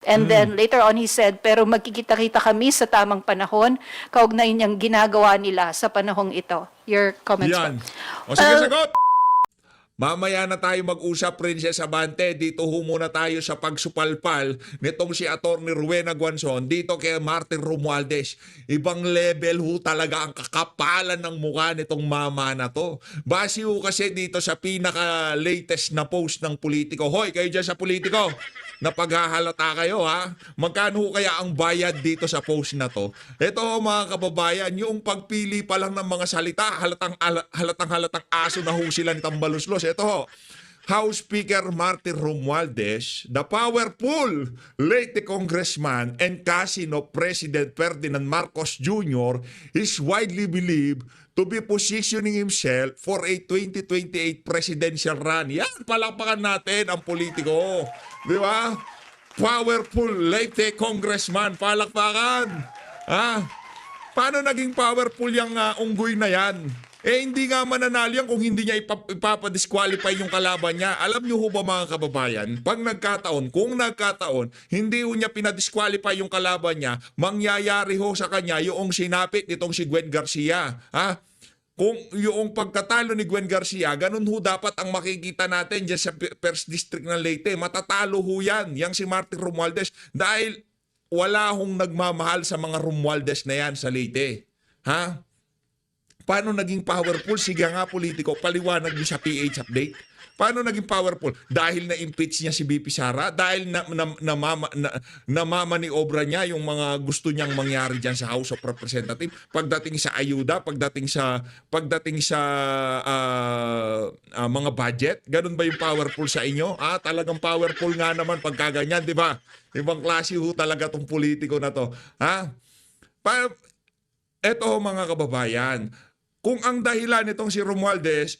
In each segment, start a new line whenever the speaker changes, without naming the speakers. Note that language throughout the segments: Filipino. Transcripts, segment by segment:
And then later on he said, pero magkikita-kita kami sa tamang panahon, kaugnay niyang ginagawa nila sa panahong ito. Your comments po.
Yan. O sige, sagot! Mamaya na tayo mag-usap, Princess Abante. Dito ho muna tayo sa pagsupalpal nitong si Atty. Rowena Guanzon dito kay Martin Romualdez. Ibang level ho talaga ang kakapalan ng mukha nitong mama na to. Base ho kasi dito sa pinaka-latest na post ng politiko. Hoy, kayo dyan sa politiko, napaghahalata kayo ha. Magkano ho kaya ang bayad dito sa post na to? Ito ho mga kababayan, yung pagpili pa lang ng mga salita, halatang aso na ho sila ni Tambaluslos. Ito ho, House Speaker Martin Romualdez, the powerful late congressman and cousin of President Ferdinand Marcos Jr. is widely believed to be positioning himself for a 2028 presidential run. Yan, palakpakan natin ang politiko. Di ba? Powerful late congressman, palakpakan. Paano naging powerful yung unggoy na yan? Hindi nga mananalo yan kung hindi niya ipapadisqualify yung kalaban niya. Alam niyo ho ba mga kababayan, pag kung nagkataon, hindi ho niya pinadisqualify yung kalaban niya, mangyayari ho sa kanya yung sinapit nitong si Gwen Garcia. Kung yung pagkatalo ni Gwen Garcia, ganun ho dapat ang makikita natin dyan sa First District ng Leyte. Matatalo ho yan, yang si Martin Romualdez, dahil wala hong nagmamahal sa mga Romualdez na yan sa Leyte. Paano naging powerful? Sige nga, politiko, paliwanag niyo sa PH update. Paano naging powerful? Dahil na-impeach niya si BP Sara? Dahil namamaniobra niya yung mga gusto niyang mangyari dyan sa House of Representatives? Pagdating sa ayuda, pagdating sa mga budget? Ganun ba yung powerful sa inyo? Talagang powerful nga naman pagkaganyan, di ba? Ibang klase ho talaga tong politiko na to. Eto mga kababayan, kung ang dahilan nitong si Romualdez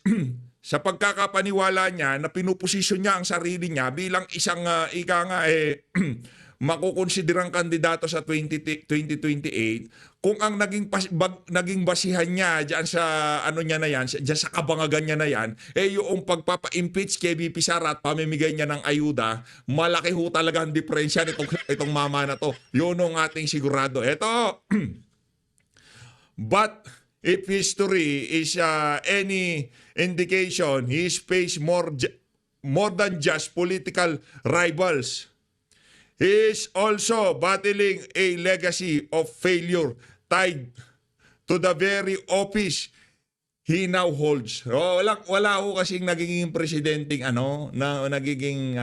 sa pagkakapaniwala niya na pinuposisyon niya ang sarili niya bilang isang makukonsiderang kandidato sa 2028, kung ang naging basihan niya diyan sa niya na yan, diyan sa kabangagan niya na yan, yung pagpapa-impeach kay VP Sara at pamimigay niya ng ayuda, malaki ho talaga ang diferensya itong mama na to. Yun ang ating sigurado. Eto. But if history is any indication, he faced more than just political rivals. He is also battling a legacy of failure tied to the very office he now holds. Wala ho kasing nagiging presidenteng nagiging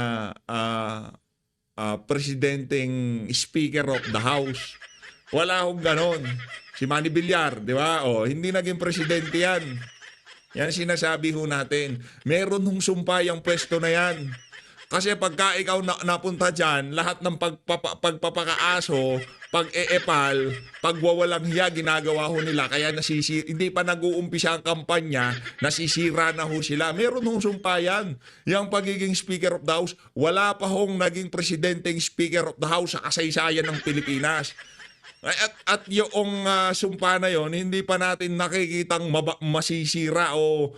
presidenteng Speaker of the House. Wala hong ganon. Si Manny Villar, di ba? Hindi naging presidente yan. Yan sinasabi ho natin. Meron hong sumpa yung pwesto na yan. Kasi pagka ikaw napunta dyan, lahat ng pagpapakaaso, pag-eepal, pagwawalang hiya, ginagawa ho nila. Kaya hindi pa nag-uumpisa ang kampanya, nasisira na ho sila. Meron hong sumpa yan. Yung pagiging Speaker of the House, wala pa hong naging presidenteng Speaker of the House sa kasaysayan ng Pilipinas. At yung sumpa na yon, hindi pa natin nakikitang masisira o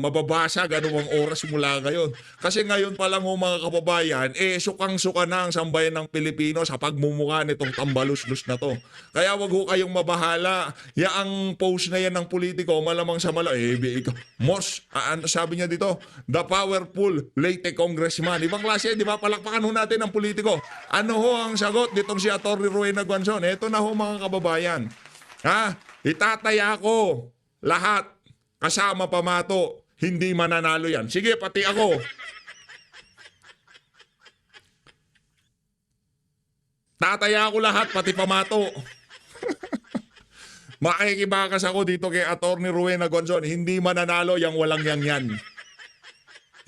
mababasag anumang oras mula ngayon. Kasi ngayon pa lang mga kababayan, sukang-suka na ang sambayan ng Pilipino sa pagmumukha nitong tambaluslos na to. Kaya wag ho kayong mabahala. Ang post na yan ng politiko, malamang sa sabi niya dito, the powerful late congressman. Ibang klase, di ba? Palakpakan ho natin ang politiko. Ano ho ang sagot ditong si Atty. Rowena Guanzon? Ito na ho mga kababayan. Itataya ko lahat kasama pamato. Hindi mananalo yan. Sige, pati ako. Tataya ko lahat, pati pamato. Makikibakas ako dito kay Atty. Rowena Guanzon. Hindi mananalo yang walang yan.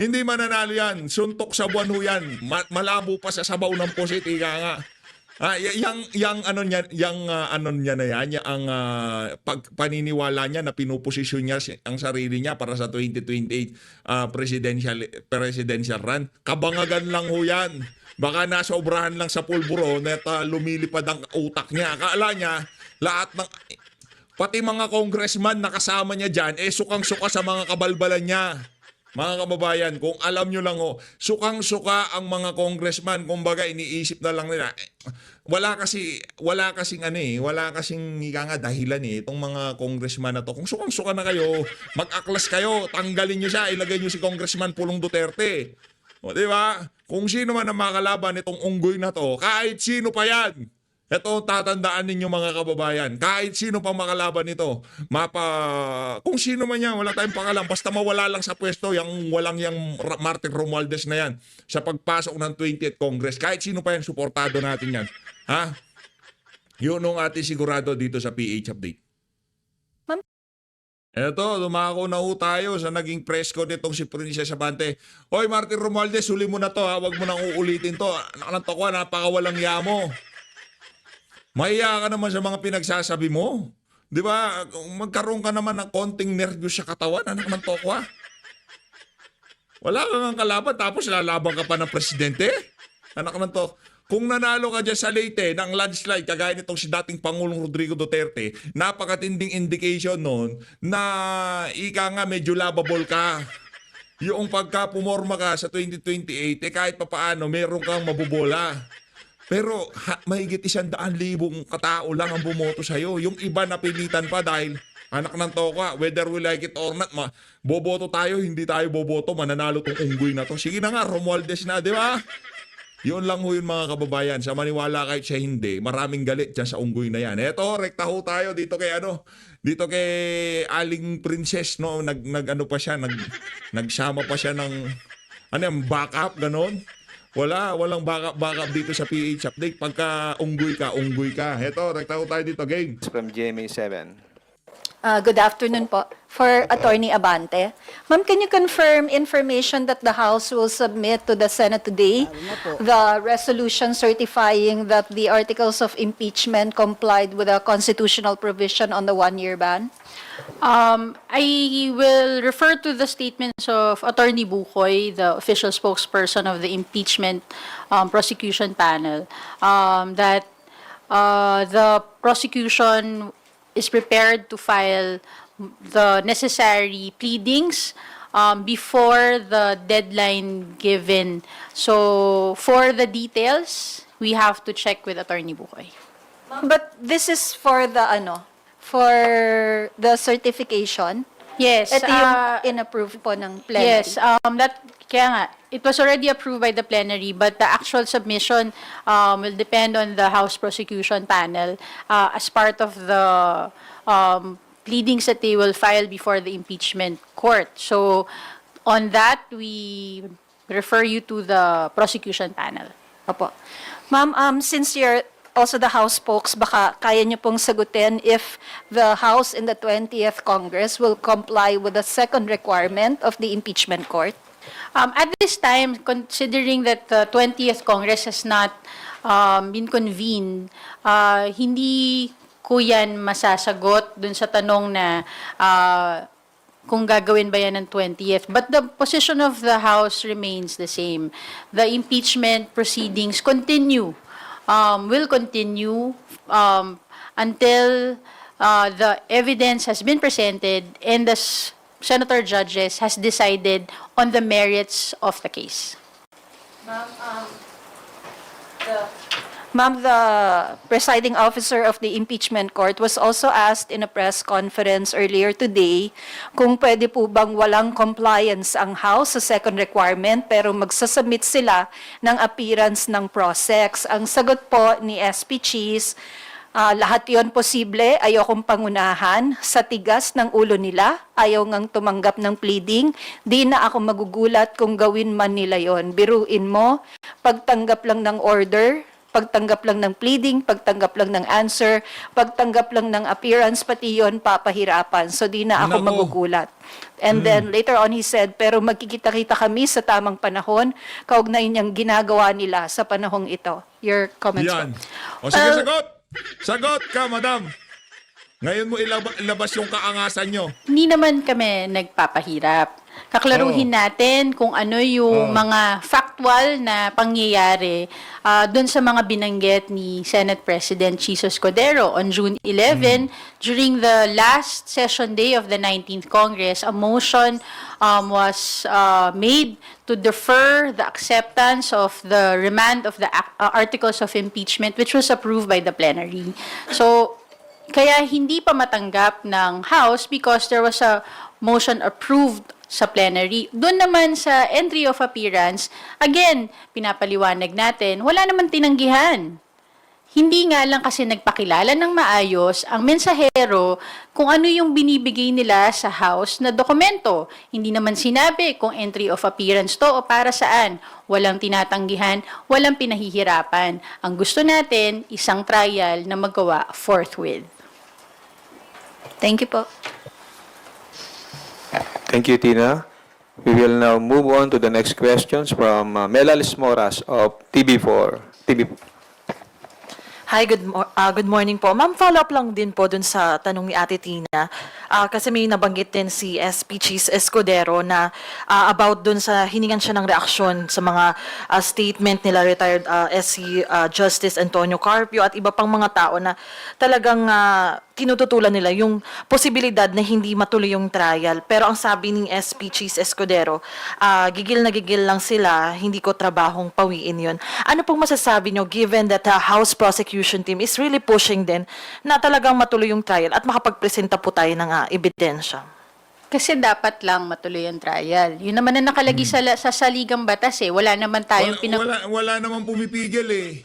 Hindi mananalo yan. Suntok sa buwan ho yan. Malabo pa sa sabaw ng pusit. Ika nga. Yang paniniwala niya na pinuposisyon niya ang sarili niya para sa 2028 presidential run. Kabangagan lang ho yan. Baka nasobrahan lang sa pulburo na lumilipad ang utak niya. Akala niya pati mga congressman na kasama niya dyan, sukang-suka sa mga kabalbalan niya. Mga kababayan, kung alam nyo lang sukang-suka ang mga congressman, kumbaga iniisip na lang nila. Wala kasing wala kasing ika nga dahilan itong mga congressman na to. Kung sukang-suka na kayo, mag-aklas kayo, tanggalin nyo siya, ilagay nyo si Congressman Pulong Duterte. O, di ba? Kung sino man ang makalaban itong unggoy na to, kahit sino pa yan. Ito, tatandaan ninyo mga kababayan, kahit sino pa makalaban nito, kung sino man yan, wala tayong pakalam, basta mawala lang sa pwesto, walang Martin Romualdez na yan, sa pagpasok ng 20th Congress, kahit sino pa yan, suportado natin yan. Ha? Yun ang ating sigurado dito sa PH Update.
Ma'am?
Eto, dumako na ho tayo sa naging press ko nitong si Princess Abante. Hoy, Martin Romualdez, huli mo na to, ha? Huwag mo nang uulitin to. Nakantokwa, napakawalang yamo. Mahiya ka naman sa mga pinagsasabi mo. Di ba? Magkaroon ka naman ng konting nervyos sa katawan, anak ng tokwa. Wala kang kalaban, tapos lalaban ka pa ng presidente? Anak ng to. Kung nanalo ka dyan sa Leyte ng landslide, kagaya nitong si dating Pangulong Rodrigo Duterte, napakatinding indication noon na ika nga medyo lovable ka. Yung pagka pumorma ka sa 2028, kahit papaano, meron kang mabubola. Pero mahigit 100,000 katao lang ang bumoto sa'yo. Yung iba napilitan pa dahil anak ng tokwa, whether we like it or not, boboto tayo, hindi tayo boboto, mananalo tong unggoy na to. Sige na nga, Romualdez na, di ba? Yun lang ho yun mga kababayan. Sa maniwala kahit siya hindi, maraming galit dyan sa unggoy na yan. Eto, rekta ho tayo dito kay Aling Princess, no? Nag-ano pa siya, nagsama pa siya ng, backup, ganon. Walang backup dito sa PH Update. Pagka unggoy ka. Heto, nagtao tayo dito, game.
From GMA7.
Good afternoon po. For Attorney Abante. Ma'am, can you confirm information that the House will submit to the Senate today the resolution certifying that the articles of impeachment complied with the constitutional provision on the one-year ban?
I will refer to the statements of Attorney Bukoy, the official spokesperson of the impeachment prosecution panel, that the prosecution is prepared to file the necessary pleadings before the deadline given. So, for the details, we have to check with Attorney Bukoy.
But this is for the certification.
Yes.
Ito yung in-approve po ng plenary.
Yes, kaya nga, it was already approved by the plenary, but the actual submission will depend on the House Prosecution Panel as part of the pleadings that they will file before the impeachment court. So, on that, we refer you to the Prosecution Panel.
Opo. Ma'am, since you're also the House spokes, baka kaya niyo pong sagutin if the House in the 20th Congress will comply with the second requirement of the impeachment court?
At this time, considering that the 20th Congress has not been convened, hindi ko yan masasagot dun sa tanong na kung gagawin ba yan ng 20th. But the position of the House remains the same. The impeachment proceedings will continue until the evidence has been presented and the senator judges has decided on the merits of the case.
Ma'am, the presiding officer of the impeachment court was also asked in a press conference earlier today kung pwede po bang walang compliance ang House sa second requirement pero magsasubmit sila ng appearance ng PROSEC. Ang sagot po ni SP Cheese, lahat yon posible, ayokong pangunahan, sa tigas ng ulo nila, ayaw ngang tumanggap ng pleading, di na ako magugulat kung gawin man nila yon. Biruin mo, pagtanggap lang ng order, pagtanggap lang ng pleading, pagtanggap lang ng answer, pagtanggap lang ng appearance, pati yon papahirapan. So di na ako
Nako.
magugulat. And then later on he said, pero magkikita-kita kami sa tamang panahon, kaugnay niyang ginagawa nila sa panahong ito. Your comments
Yan.
po.
O sige, sagot! Sagot ka, madam! Ngayon mo ilabas yung kaangasan nyo.
Hindi naman kami nagpapahirap. kaklaruhin natin kung ano yung mga factual na pangyayari doon sa mga binanggit ni Senate President Chiso Escudero on June 11 during the last session day of the 19th Congress. A motion was made to defer the acceptance of the remand of the articles of impeachment, which was approved by the plenary. So, kaya hindi pa matanggap ng House because there was a motion approved sa plenary. Doon naman sa entry of appearance, again, pinapaliwanag natin, wala naman tinanggihan. Hindi nga lang kasi nagpakilala ng maayos ang mensahero kung ano yung binibigay nila sa House na dokumento. Hindi naman sinabi kung entry of appearance to o para saan. Walang tinatanggihan, walang pinahihirapan. Ang gusto natin, isang trial na magawa forthwith.
Thank you po.
Thank you, Tina. We will now move on to the next questions from Melalis Moras of TV4.
Hi, good morning po. Ma'am, follow-up lang din po dun sa tanong ni Ate Tina. Kasi may nabanggit din si SP Cheese Escudero na about dun sa hiningan siya ng reaksyon sa mga statement nila retired SC Justice Antonio Carpio at iba pang mga tao na talagang tinututulan nila yung posibilidad na hindi matuloy yung trial. Pero ang sabi ni SP Cheese Escudero, gigil na gigil lang sila, hindi ko trabahong pawiin yun. Ano pong masasabi nyo given that the House Prosecution Team is really pushing din na talagang matuloy yung trial at makapagpresenta po tayo ng ebidensya?
Kasi dapat lang matuloy ang trial. Yun naman ang nakalagay sa saligang batas eh. Wala naman tayong
Wala naman pumipigil eh.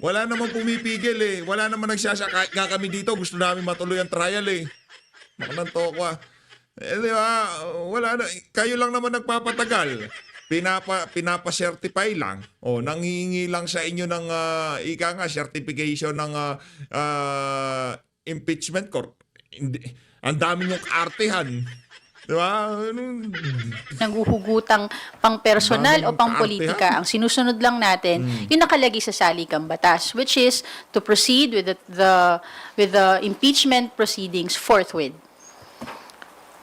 Wala naman pumipigil eh. Wala naman nagsasaka nga kami dito. Gusto namin matuloy ang trial eh. Makananto ko ah. Di ba? Wala na. Kayo lang naman nagpapatagal. Pinapa-certify lang. O, nanghihingi lang sa inyo ng ika nga, certification ng impeachment court. Ang dami yung artehan. Di ba?
nanghuhugutang pang personal o
Daming
pang politika. Ang sinusunod lang natin, yung nakalagay sa saligang batas, which is to proceed with the impeachment proceedings forthwith.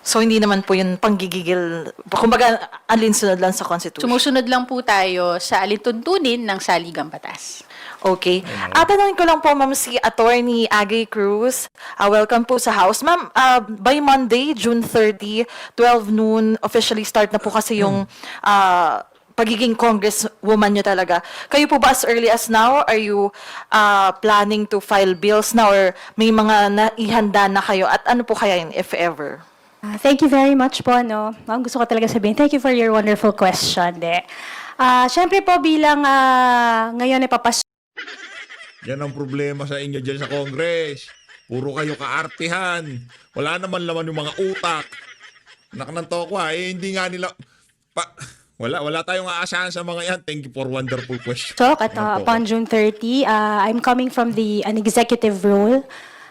So, hindi naman po yun panggigigil. Kumbaga, alinsunod lang sa Constitution.
Sumusunod lang po tayo sa alituntunin ng saligang batas.
Okay. Tanongin ko lang po, ma'am, si Attorney Agay Cruz. Welcome po sa House. Ma'am, by Monday, June 30, 12 noon, officially start na po kasi yung pagiging congresswoman nyo talaga. Kayo po ba as early as now, are you planning to file bills na or may mga naihanda na kayo? At ano po kaya yun, if ever?
Thank you very much po, no. Ang gusto ko talaga sabihin, thank you for your wonderful question. Siyempre po bilang ngayon ay papas
Yan ang problema sa inyo dyan sa Congress. Puro kayo kaartihan. Wala naman laman yung mga utak. Nakananto ko hindi nga nila... Wala tayong aasahan sa mga yan. Thank you for wonderful question.
talk at upon June 30. I'm coming from an executive role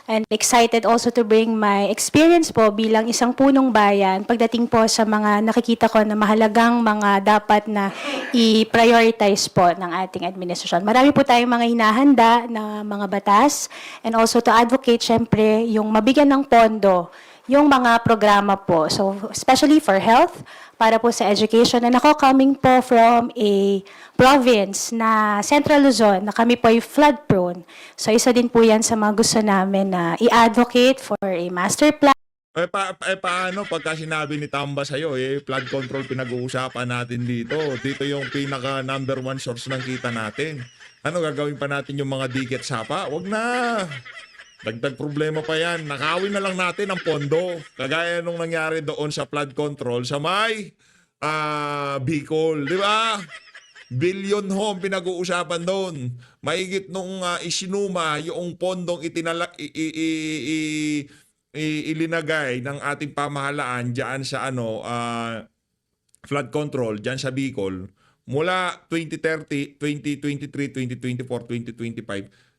and excited also to bring my experience po bilang isang punong bayan pagdating po sa mga nakikita ko na mahalagang mga dapat na i-prioritize po ng ating administrasyon. Marami po tayong mga hinahanda na mga batas and also to advocate syempre yung mabigyan ng pondo yung mga programa po. So, especially for health, para po sa education. And ako coming po from a province na Central Luzon, na kami po ay flood prone. So, isa din po yan sa mga gusto namin na i-advocate for a master plan.
Paano pagka sinabi ni Tamba sa'yo, flood control pinag-uusapan natin dito. Dito yung pinaka number one source ng kita natin. Ano, gagawin pa natin yung mga dikit sapa? Wag na. Dagdag problema pa yan. Nakawin na lang natin ang pondo. Kagaya nung nangyari doon sa flood control sa may Bicol. Di ba? Billion home pinag-uusapan doon. Mahigit nung isinuma yung pondong ilinagay ng ating pamahalaan diyan sa flood control diyan sa Bicol mula 2030, 2023, 2024, 2025.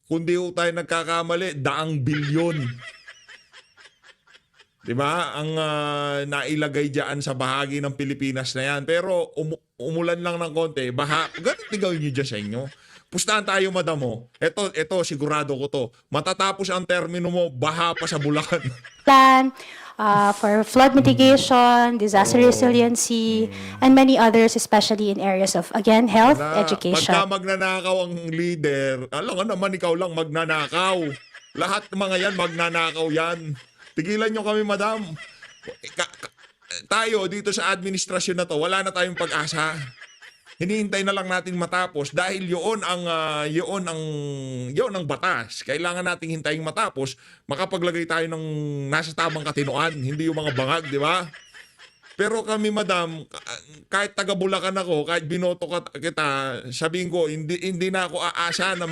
Kung di tayo nagkakamali, daang bilyon. Diba? Ang nailagay dyan sa bahagi ng Pilipinas na yan. Pero umulan lang ng konti. Ganun din gawin nyo dyan sa inyo. Pustahan tayo, madam mo. Ito, sigurado ko to. Matatapos ang termino mo, baha pa sa Bulacan.
Plan for flood mitigation, disaster resiliency, and many others, especially in areas of, again, health, education.
Pagka magnanakaw ang leader, alam ka naman, ikaw lang magnanakaw. Lahat ng mga yan, magnanakaw yan. Tigilan nyo kami, madam. Tayo, dito sa administrasyon na to, wala na tayong pag-asa. Hinihintay na lang natin matapos dahil yun ang batas. Kailangan nating hintayin matapos, makapaglagay tayo ng nasa tamang katinoan, hindi yung mga bangag, di ba? Pero kami, madam, kahit taga Bulacan ako, kahit binoto kita, sabihin ko, hindi na ako aasa na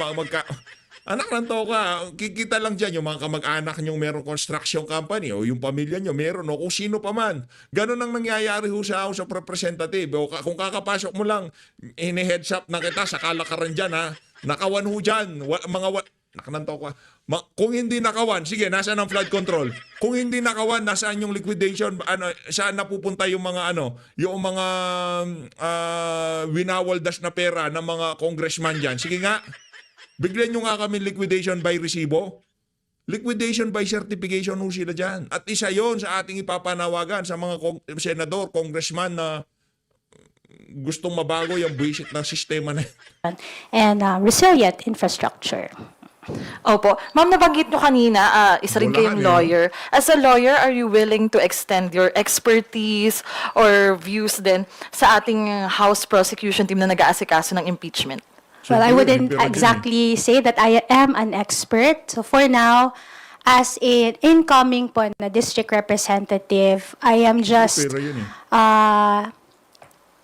anak ng toka, kikita lang dyan yung mga kamag-anak nyong meron construction company o yung pamilya nyo meron o kung sino pa man. Ganon ang nangyayari ho sa House of Representative. O kung kakapasok mo lang, ini-heads up na kita sa kalakaran dyan ha. Nakawan ho dyan. Kung hindi nakawan, sige, nasaan ang flood control? Kung hindi nakawan, nasaan yung liquidation? Saan napupunta yung mga yung mga winawaldas na pera ng mga congressman dyan? Sige nga. Bigyan nyo nga kami liquidation by resibo. Liquidation by certification ho sila dyan. At isa yon sa ating ipapanawagan sa mga senador, congressman na gustong mabago yung buwisit ng sistema na
And resilient infrastructure.
Opo. Ma'am, nabanggit nyo kanina, isa rin kayong
Bulacan,
lawyer. As a lawyer, are you willing to extend your expertise or views din sa ating House prosecution team na nag-aasikaso ng impeachment?
Well, I
Sige,
wouldn't
pero
exactly say that I am an expert. So for now, as an incoming po na district representative, I am just,
Pero yun eh.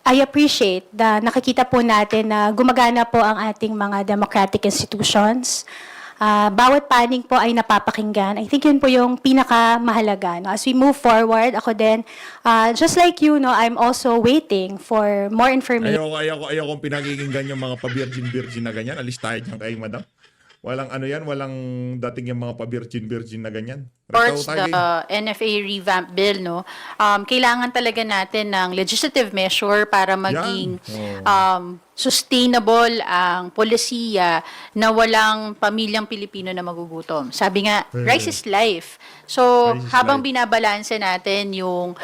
I appreciate na nakikita po natin na gumagana po ang ating mga democratic institutions. Bawat panig po ay napapakinggan. I think yun po yung pinakamahalaga. No? As we move forward, ako din, just like you, no, I'm also waiting for more information.
Ayokong pinakikinggan yung mga pa-virgin na ganyan. Alis tayo dyan kay madam. Walang walang dating yung mga pa-virgin na ganyan.
Towards
Retaw
the
tayo.
NFA revamp bill, no, kailangan talaga natin ng legislative measure para maging sustainable ang polisiya na walang pamilyang Pilipino na magugutom. Sabi nga, rice is life. So,
Rice is
habang
life.
binabalanse natin yung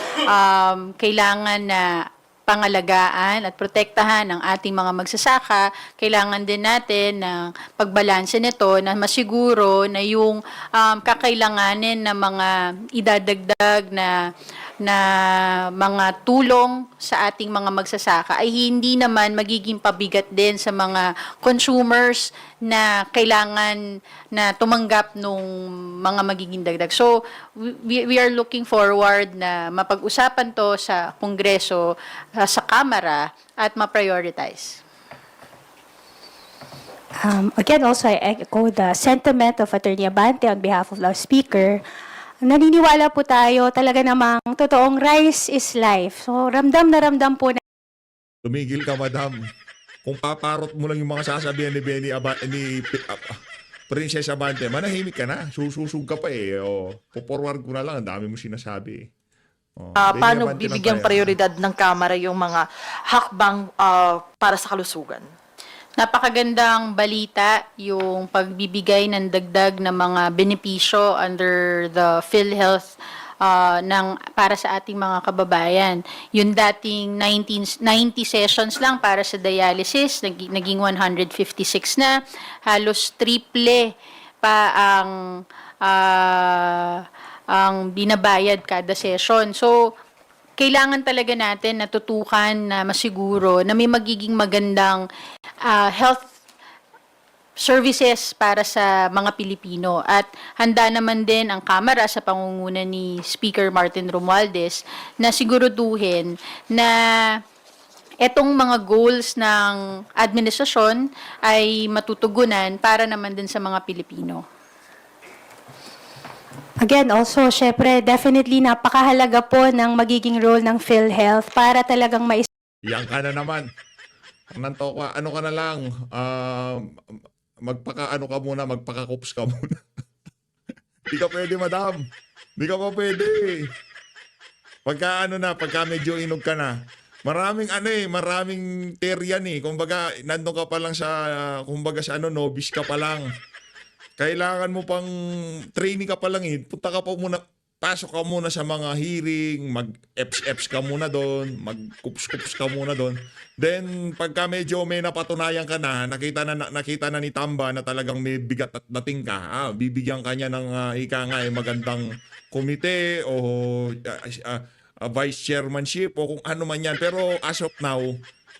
kailangan na pangalagaan at protektahan ng ating mga magsasaka, kailangan din natin ng pagbalanse nito na masiguro na yung kakailanganin na mga idadagdag na mga tulong sa ating mga magsasaka ay hindi naman magiging pabigat din sa mga consumers na kailangan na tumanggap nung mga magiging dagdag. So, we are looking forward na mapag-usapan to sa Kongreso, sa Kamara, at ma-prioritize.
Again, also, I echo the sentiment of Attorney Abante on behalf of the Speaker. Naniniwala po tayo talaga namang totoong rice is life. So, ramdam na ramdam po na
Tumigil ka, madam. Kung paparot mo lang yung mga sasabihan ni Princess Abante, manahimik ka na. Sususug ka pa eh. Puporward ko na lang. Ang dami mo sinasabi. Benny
Paano
Abante lang
bibigyang
tayo.
prioridad ng Kamara yung mga hakbang para sa kalusugan?
Napakagandang balita yung pagbibigay ng dagdag na mga benepisyo under the PhilHealth para sa ating mga kababayan. Yung dating 90 sessions lang para sa dialysis, naging 156 na. Halos triple pa ang binabayad kada session. So, kailangan talaga natin natutukan na masiguro na may magiging magandang health services para sa mga Pilipino. At handa naman din ang Kamara sa pangunguna ni Speaker Martin Romualdez na siguraduhin na etong mga goals ng administrasyon ay matutugunan para naman din sa mga Pilipino.
again, also, syempre, definitely napakahalaga po ng magiging role ng PhilHealth para talagang
Yan ka na naman. Nanto ka, ano ka na lang, magpaka-kups ka muna. Di ka pwede, madam. Di ka pa pwede. Pagka medyo inog ka na, Maraming maraming tier yan eh. Kumbaga, nandun ka pa lang kumbaga sa novice ka pa lang. Kailangan mo pang training ka pa lang eh. Punta ka pa muna, pasok ka muna sa mga hearing, mag-eps ka muna doon, mag-kups-kups ka muna doon. Then, pagka medyo may napatunayan ka na, nakita na ni Tamba na talagang may bigat at dating ka, bibigyan ka niya ng magandang komite o vice chairmanship o kung ano man yan. Pero as of now,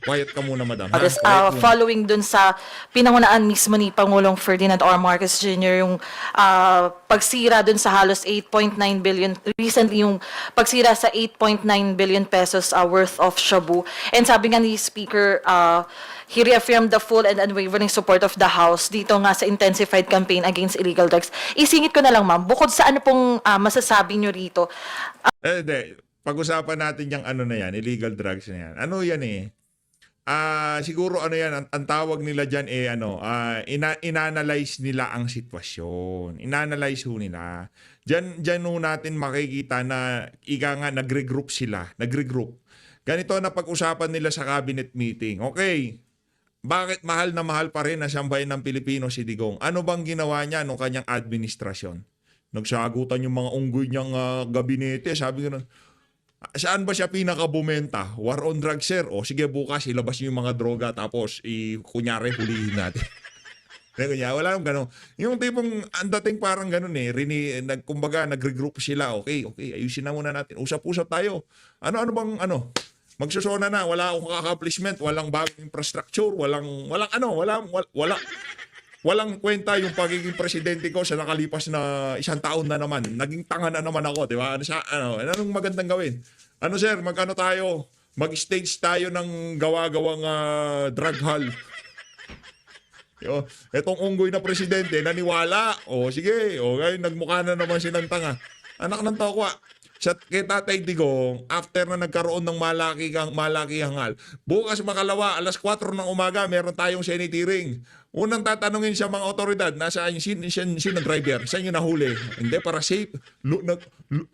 quiet ka muna, madam.
Others,
Quiet muna.
following dun sa pinangunaan mismo ni Pangulong Ferdinand R. Marcos Jr., yung pagsira dun sa halos 8.9 billion, recently yung pagsira sa 8.9 billion pesos worth of shabu. And sabi nga ni Speaker, he reaffirmed the full and unwavering support of the House dito nga sa intensified campaign against illegal drugs. Isingit ko na lang, ma'am, bukod sa ano pong masasabi nyo rito,
Hindi. Pag-usapan natin yung na yan, illegal drugs na yan. Ano yan eh? Siguro yan, ang tawag nila dyan inanalyze nila ang sitwasyon. Inanalyze ho nila. Dyan ho natin makikita na nagre-group sila. Nagre-group. Ganito na pag-usapan nila sa cabinet meeting. Okay, bakit mahal na mahal pa rin na sambahin ng Pilipino si Digong? Ano bang ginawa niya nung kanyang administrasyon? Nagsagutan yung mga unggoy niyang gabinete. Sabi ko saan ba siya pinakabumenta? War on drugs, sir. O sige, bukas ilabas niyo yung mga droga tapos kunyari hulihin natin. Kaya wala nang gano'n. Yung tipong ang dating parang gano'n eh. Kumbaga nagre-group sila. Okay, ayusin na muna natin. Usap-usap tayo. Ano bang magsusona na. Wala akong accomplishment. Walang bagong infrastructure. Walang kwenta yung pagiging presidente ko sa nakalipas na 1 taon na naman. Naging tanga na naman ako, di ba? Anong magandang gawin? Sir, magkano tayo? Mag-stage tayo ng gawa-gawang drug hall. Etong unggoy na presidente, naniwala. Sige. Ngayon, nagmukha na naman silang tanga. Anak ng tokwa. Kay Tatay Digong, after na nagkaroon ng malaki hangal, bukas makalawa, alas 4 ng umaga, meron tayong Senate hearing. Unang tatanungin sa mga otoridad, nasaan sino driver? Saan yung nahuli? Hindi, para safe.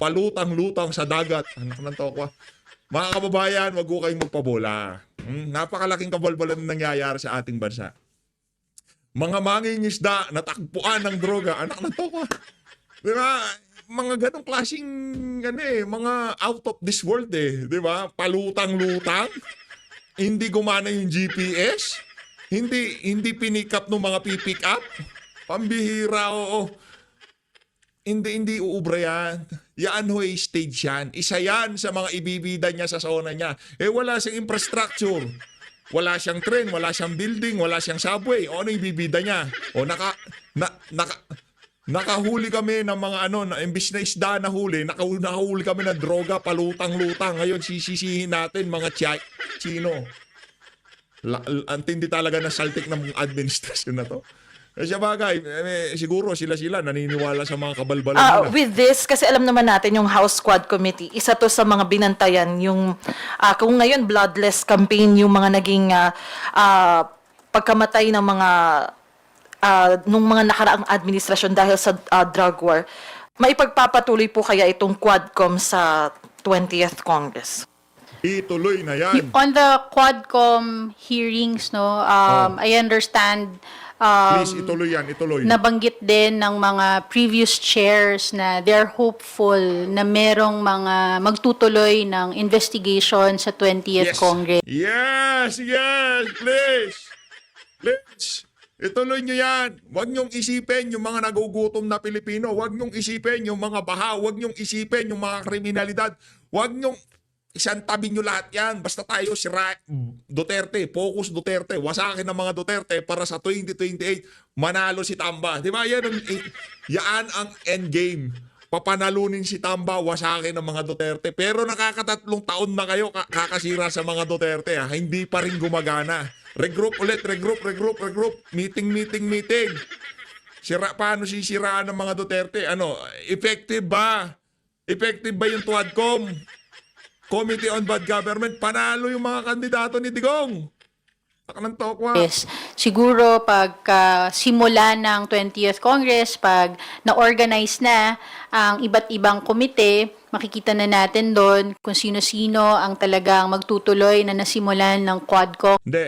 Palutang-lutang sa dagat. Anak ng tokwa. Mga kababayan, wag ko kayong magpabola. Napakalaking kabalbalan na nangyayari sa ating bansa. Mga mangingisda, natagpuan ng droga. Anak ng tokwa. Di ba? Mga ganong klaseng mga out of this world di ba? Palutang-lutang. Hindi gumana yung GPS. Hindi pinick up ng mga pipick up. Pambihira, oo. Hindi uubra yan. Yan ho stage yan. Isa yan sa mga ibibida niya sa zona niya. Wala siyang infrastructure. Wala siyang train, wala siyang building, wala siyang subway. Ano ibibida niya? Nakahuli kami ng mga imbis na isda na huli, nakahuli kami ng droga, palutang-lutang. Ngayon, sisisihin natin mga Chino. Ang tindi talaga ng saltik ng administrasyon na to. Sa bagay, siguro sila naniniwala sa mga kabalbalan nila.
with this, kasi alam naman natin yung House Squad Committee, isa to sa mga binantayan, yung kung ngayon bloodless campaign, yung mga naging pagkamatay ng mga nung mga nakaraang administrasyon dahil sa drug war, maipagpapatuloy po kaya itong Quadcom sa 20th Congress?
Ituloy na yan.
On the Quadcom hearings, I understand
Please, ituloy yan, ituloy.
nabanggit din ng mga previous chairs na they're hopeful na merong mga magtutuloy ng investigation sa 20th Congress.
Yes, please. Ituloy nyo yan. Huwag nyong isipin yung mga nagugutom na Pilipino. Huwag nyong isipin yung mga baha. Huwag nyong isipin yung mga kriminalidad. Huwag nyong isang tabi nyo lahat yan. Basta tayo Duterte, focus Duterte. Wasakin ng mga Duterte para sa 2028 manalo si Tamba. Di ba? Yan ang endgame. Papanalunin si Tamba, wasakin ng mga Duterte. Pero nakakatatlong taon na kayo kakasira sa mga Duterte. Hindi pa rin gumagana. Regroup ulit, regroup. Meeting. Paano sisiraan ng mga Duterte? Effective ba? Effective ba yung Quadcom? Committee on Bad Government, panalo yung mga kandidato ni Digong. Ng tokwa.
Siguro pag simula ng 20th Congress, pag na-organize na ang iba't ibang komite, makikita na natin doon kung sino-sino ang talagang magtutuloy na nasimulan ng Quadcom
Hindi.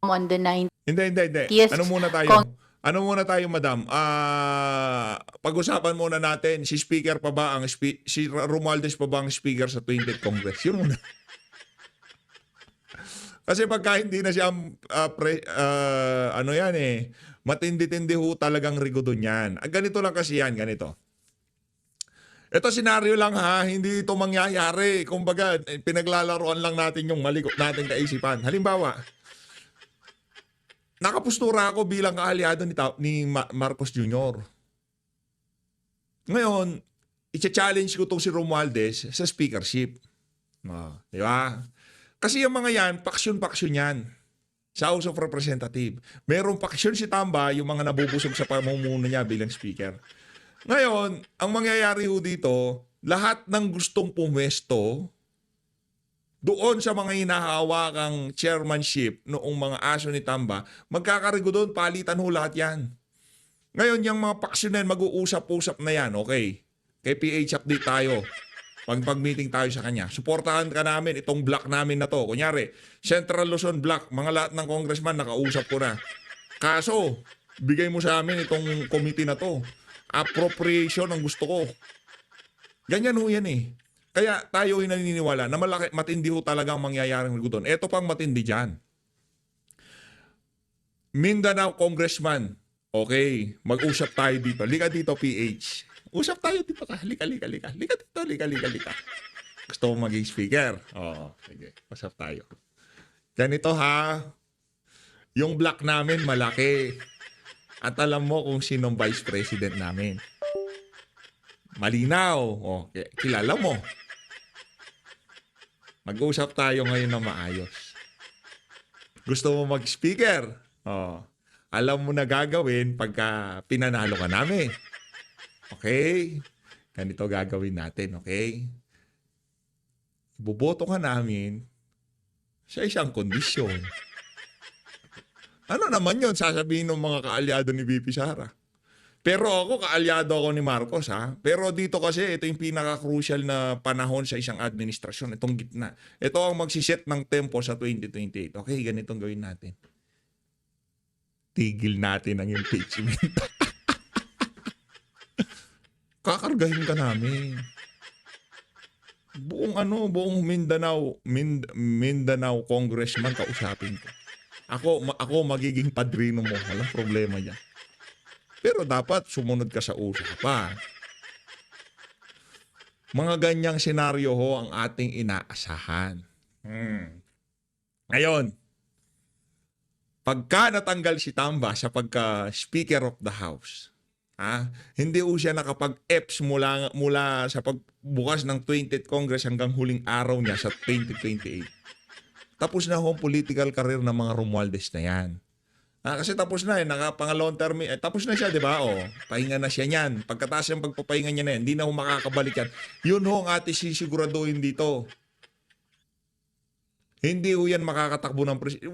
on the 9th.
Hindi.
Yes,
Ano muna tayo? Ano muna tayo, madam? Pag-usapan muna natin, si speaker pa ba ang si Romualdez pa ba ang speaker sa 20th Congress? Yun muna. Kasi pagka hindi na siya ano yan matindi-tindi ho talagang rigodon yan. Ganito lang kasi yan, ganito. Ito senaryo lang ha, hindi ito mangyayari. Kumbaga, pinaglalaroan lang natin yung mali nating kaisipan. Halimbawa, nakapustura ako bilang kaalyado ni Marcos Jr. Ngayon, i-challenge ko itong si Romualdez sa speakership. Di ba? Kasi yung mga yan, paksyon-paksyon yan sa House of Representatives. Merong paksyon si Tamba, yung mga nabubusog sa pamumuno niya bilang speaker. Ngayon, ang mangyayari ho dito, lahat ng gustong pumwesto doon sa mga hinahawakang chairmanship noong mga aso ni Tamba, magkakarigo doon, palitan ho lahat yan. Ngayon, yung mga paksyon na yan, mag-uusap-usap na yan, okay? Kay PH update tayo. Pag-meeting tayo sa kanya. Suportahan ka namin itong block namin na to. Kunyari, Central Luzon block, mga lahat ng congressman nakausap ko na. Kaso, bigay mo sa amin itong committee na to. Appropriation ang gusto ko. Ganyan ho yan eh. Kaya tayo ay naniniwala na matindi ho talaga ang mangyayaring doon. Ito pang matindi dyan. Mindanao Congressman, okay, mag-usap tayo dito. Lika dito, PH. Usap tayo dito ka. Lika. Lika dito. Gusto mo maging speaker? Oo, sige. Usap tayo. Ganito ha. Yung block namin malaki. At alam mo kung sinong vice president namin. Malinaw. O, kilala mo. Mag-usap tayo ngayon na maayos. Gusto mo mag-speaker? O, alam mo na gagawin pagka pinanalo ka namin. Okay? Ganito gagawin natin, okay? Buboto ka namin sa isang kondisyon. Ano naman yun? Sasabihin ng mga kaalyado ni VP Sara. Pero ako, kaalyado ako ni Marcos, ha? Pero dito kasi, ito yung pinaka-crucial na panahon sa isang administrasyon. Itong gitna. Ito ang magsiset ng tempo sa 2028. Okay, ganitong gawin natin. Tigil natin ang impeachment. Kakargahin ka namin. Buong Mindanao congressman kausapin ko. Ako magiging padrino mo. Walang problema yan. Pero dapat sumunod ka sa usapan. Mga ganyang senaryo ho ang ating inaasahan. Ngayon, pagka natanggal si Tamba sa pagka-Speaker of the House, hindi ho siya nakapag-EPS mula sa pagbukas ng 20th Congress hanggang huling araw niya sa 2028. Tapos na ho ang political career ng mga Romualdez na yan. Kasi tapos na nakapangalawang term, tapos na siya, di ba? Pahinga na siya niyan. Pagkatapos ng pagpapahinga niya na yan, hindi na ho makakabalik yan. Yun ho ang ating sisiguraduhin dito. Hindi ho yan makakatakbo ng presidente.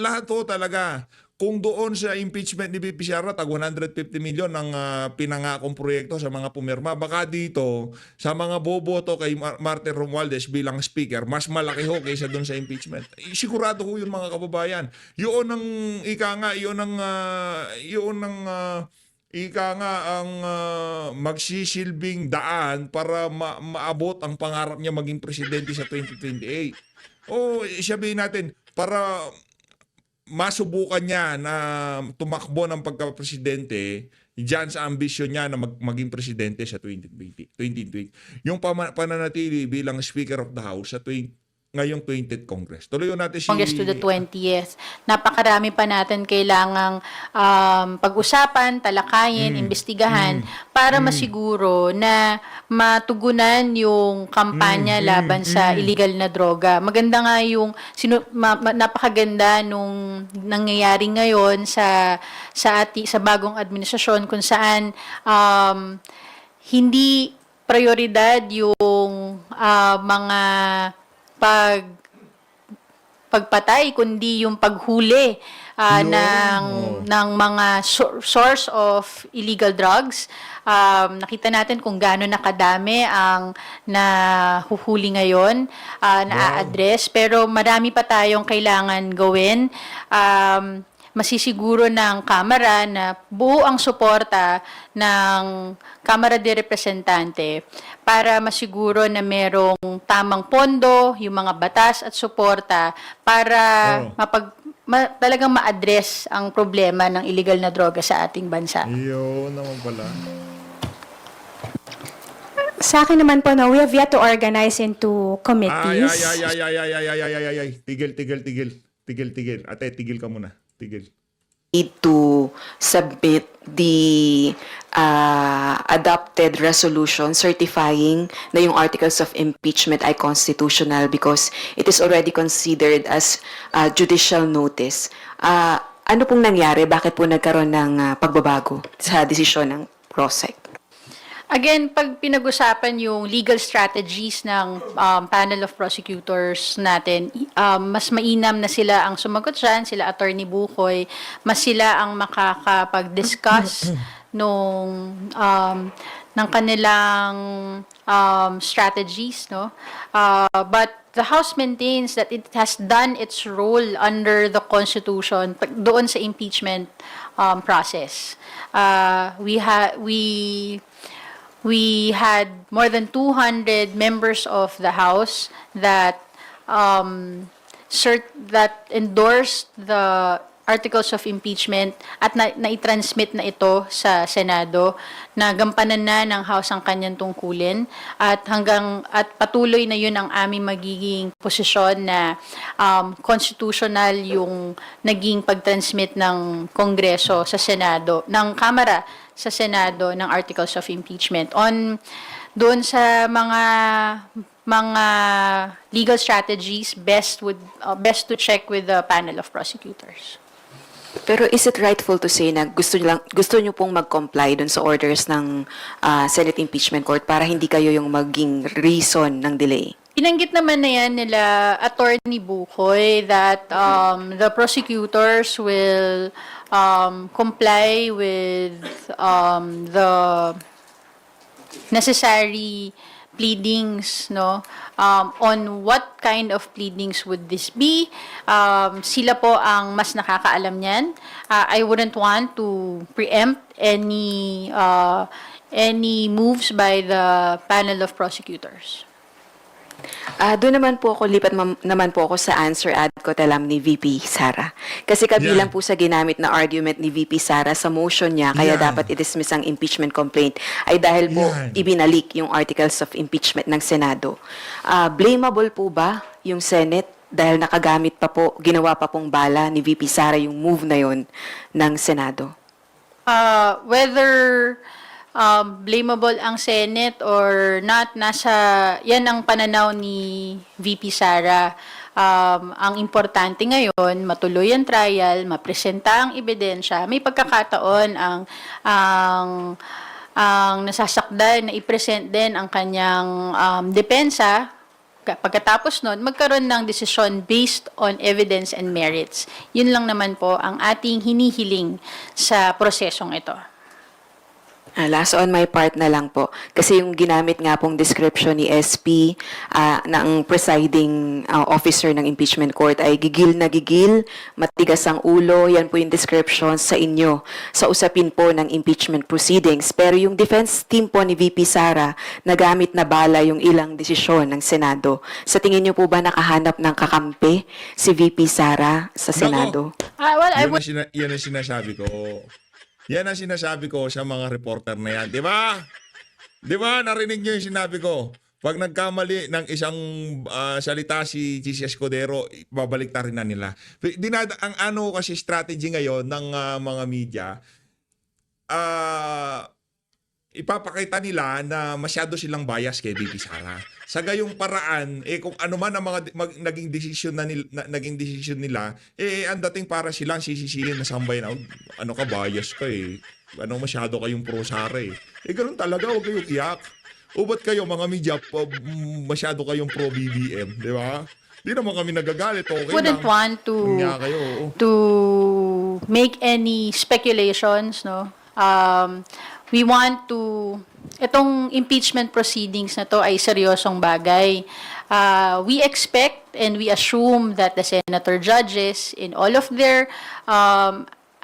Lahat ho talaga. Kung doon sa impeachment ni VP Sara, tag 150 million ang pinangakong proyekto sa mga pumirma. Baka dito, sa mga boboto kay Martin Romualdez bilang speaker, mas malaki ho kaysa doon sa impeachment. Sigurado ho yun mga kababayan. Yun ang magsisilbing daan para maabot ang pangarap niya maging presidente sa 2028. Sabihin natin, para masubukan niya na tumakbo ng pagka-presidente diyan sa ambisyon niya na maging presidente sa 2020. Yung pananatili bilang Speaker of the House sa ngayong 20th Congress. Tuloy natin
Congress to the 20th. Napakarami pa natin kailangang pag-usapan, talakayin, imbestigahan para masiguro na matugunan yung kampanya laban sa illegal na droga. Maganda nga yung napakaganda nung nangyayari ngayon sa bagong administrasyon kung saan hindi prioridad yung mga pagpatay, kundi yung paghuli ng mga source of illegal drugs. Nakita natin kung gaano nakadami ang nahuhuli ngayon, na-address, pero marami pa tayong kailangan gawin. Masisiguro ng Kamara na buo ang suporta ng Kamara de Representante para masiguro na merong tamang pondo, yung mga batas at suporta para talagang ma-address ang problema ng illegal na droga sa ating bansa.
Yun naman pala.
Sa akin naman po, no, we have yet to organize into committees.
Ay. Tigil. Ate, tigil ka muna. Tigil.
Need to submit the adopted resolution certifying na yung articles of impeachment ay constitutional because it is already considered as judicial notice. Ano pong nangyari? Bakit po nagkaroon ng pagbabago sa desisyon ng PROSEC?
Again, pag pinag-usapan yung legal strategies ng panel of prosecutors natin, mas mainam na sila ang sumagot dyan, sila Attorney Bukoy, mas sila ang makakapag-discuss ng kanilang strategies, no? But the House maintains that it has done its role under the Constitution doon sa impeachment process. We had more than 200 members of the House that that endorsed the articles of impeachment at na-transmit na ito sa Senado na gampanan na ng House ang kanyang tungkulin at patuloy na yun ang aming magiging posisyon na constitutional yung naging pag-transmit ng Kongreso sa Senado, ng Kamara sa Senado ng articles of impeachment. Doon sa mga legal strategies, best to check with the panel of prosecutors.
Pero is it rightful to say na gusto niyo pong mag-comply dun sa orders ng Senate Impeachment Court para hindi kayo yung maging reason ng delay?
Binanggit naman na yan nila Attorney Bukoy that the prosecutors will comply with the necessary pleadings, no? On what kind of pleadings would this be? Sila po ang mas nakakaalam niyan. I wouldn't want to preempt any moves by the panel of prosecutors.
Doon naman po ako, naman po ako sa answer ad cotelam ni VP Sara. Kasi kabilang
Yan.
po sa ginamit na argument ni VP Sara sa motion niya, kaya
Yan.
dapat i-dismiss ang impeachment complaint, ay dahil po
Yan.
ibinalik yung articles of impeachment ng Senado. Blamable po ba yung Senate dahil nakagamit pa po, ginawa pa pong bala ni VP Sara yung move na yon ng Senado?
Whether blamable ang Senate or not, yan ang pananaw ni VP Sara. Ang importante ngayon, matuloy ang trial, mapresenta ang ebidensya, may pagkakataon ang nasasakdal na i-present din ang kanyang depensa. Pagkatapos nun, magkaroon ng desisyon based on evidence and merits. Yun lang naman po ang ating hinihiling sa prosesong ito.
Last on my part na lang po. Kasi yung ginamit nga pong description ni SP ng presiding officer ng impeachment court ay gigil na gigil, matigas ang ulo, yan po yung description sa inyo sa usapin po ng impeachment proceedings. Pero yung defense team po ni VP Sara, nagamit na bala yung ilang desisyon ng Senado. Sa tingin niyo po ba nakahanap ng kakampi si VP Sara sa Senado?
Yan ang sinasabi ko. Yan ang sinasabi ko sa mga reporter na yan. Di ba? Di ba? Narinig nyo yung sinabi ko. Pag nagkamali ng isang salita si Chis Escudero, babalik ta rin na nila. Ang ano kasi strategy ngayon ng mga media, ipapakita nila na masyado silang bias kay VP Sara. Sa gayong paraan, kung ano man ang mga naging desisyon nila, ang dating para silang sisisihin na sambay na, ano ka, bias ka masyado kayong pro Sara ganun talaga, huwag kayong iyak. O ba't kayo, mga media, masyado kayong pro BBM, di ba? Di naman kami nagagalit, okay
Wouldn't
lang.
want to
Kanya kayo, oo.
to make any speculations, no. We want to itong impeachment proceedings na to ay seryosong bagay. We expect and we assume that the senator judges in all of their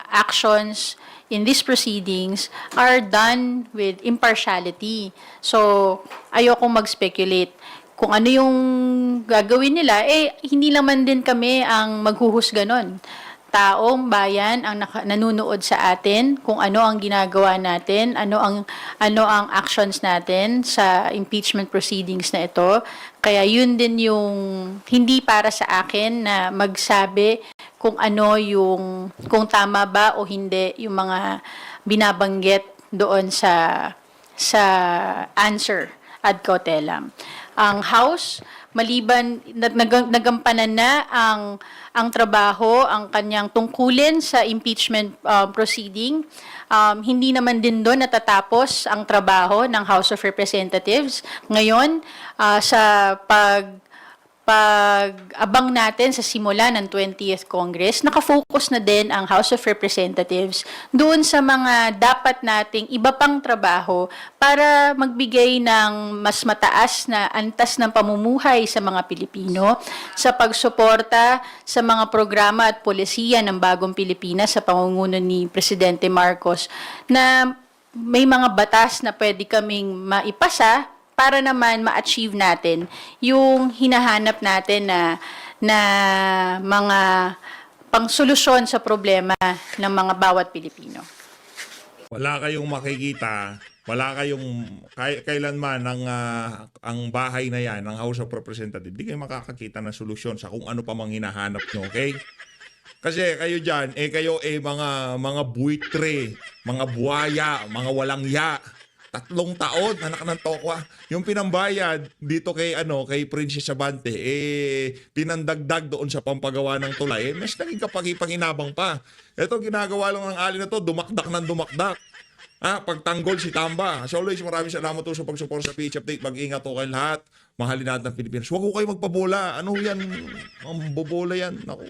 actions in these proceedings are done with impartiality. So, ayokong mag-speculate. Kung ano yung gagawin nila, hindi naman din kami ang maghuhusga nun. Taong bayan ang nanunood sa atin, kung ano ang ginagawa natin, ano ang actions natin sa impeachment proceedings na ito. Kaya yun din yung hindi para sa akin na magsabi kung ano kung tama ba o hindi yung mga binabanggit doon sa answer ad cautelam. Ang House, maliban nagampanan na ang trabaho, ang kanyang tungkulin sa impeachment proceeding, hindi naman din doon natatapos ang trabaho ng House of Representatives. Ngayon, sa pag-abang natin sa simula ng 20th Congress, nakafocus na din ang House of Representatives doon sa mga dapat nating iba pang trabaho para magbigay ng mas mataas na antas ng pamumuhay sa mga Pilipino, sa pagsuporta sa mga programa at polisiya ng bagong Pilipinas sa pamumuno ni Presidente Marcos, na may mga batas na pwede kaming maipasa para naman ma-achieve natin yung hinahanap natin na mga pangsolusyon sa problema ng mga bawat Pilipino.
Wala kayong makikita, wala kayong kailanman ang bahay na yan, ang House of Representatives, di kayo makakakita ng solusyon sa kung ano pa mang hinahanap nyo, okay? Kasi kayo dyan, kayo mga buitre, mga buhaya, mga walang ya. 3 taon, anak ng tokwa. Yung pinambayad dito kay Princess Abante, pinandagdag doon sa pampagawa ng tulay, mas naging kapag-ipanginabang pa. Ito, ginagawa lang ng ali na to, dumakdak ng dumakdak. Pagtanggol si Tamba. As always, maraming salamat po sa pag-support sa PH Update. Mag-ingat po kayong lahat. Mahalin natin ang Pilipinas. Huwag ko kayo magpabola. Ano yan? Ang bobola yan. Naku.